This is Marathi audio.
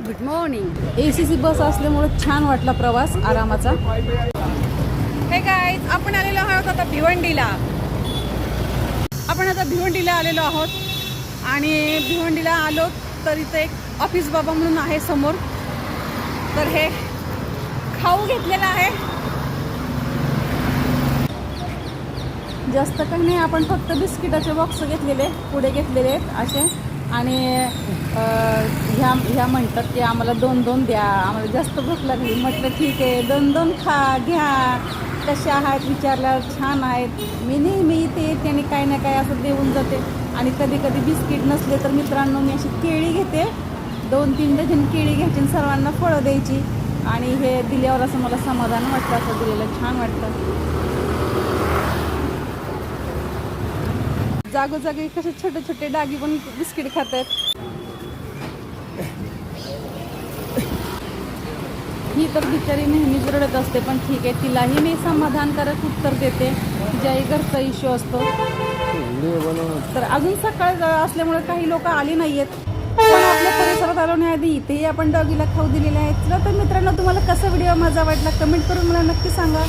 Good morning. एसीसी बस असल्यामुळे छान वाटला प्रवास आरामाचा। हे गाईज, आपण आलेलो आहोत आता भिवंडीला। आपण आता भिवंडीला आलेलो आहोत आणि भिवंडीला आलो तर इथे एक ऑफिस बाबा म्हणून आहे समोर, तर हे खाऊ घेतलेला आहे। जास्त काही नाही, आपण फक्त बिस्किटाचे बॉक्स घेतलेले, पुढे घेतलेले आहेत असे। आणि ह्या म्हणतात की आम्हाला 2-2 द्या, आम्हाला जास्त भूक लागली। म्हटलं ठीक आहे, 2-2 खा घ्या। कशा आहात विचारल्यावर छान आहेत। मी नेहमी इथे येते आणि काही ना काही असं देऊन जाते। आणि कधी कधी बिस्किट नसले तर मित्रांनो मी अशी केळी घेते, 2-3 डझन केळी घ्यायची आणि सर्वांना फळं द्यायची। आणि हे दिल्यावर असं मला समाधान वाटतं, असं दिलेलं छान वाटतं। जागोजागी कसे छोटे छोटे डागी पण बिस्किट खात आहेत। ही तर बिचारी नेहमीच रडत असते, पण ठीक आहे, तिलाही मी समाधानकारक उत्तर देते। तिच्याही घरचा इश्यू असतो। तर अजून सकाळ असल्यामुळे काही लोक आली नाही आहेत, पण आपल्या परिसरात आलो नाही आधी इथेही आपण डॉगीला खाऊ दिलेले आहेत। चला तर मित्रांनो, तुम्हाला कसा व्हिडिओ माझा वाटला कमेंट करून मला नक्की सांगा।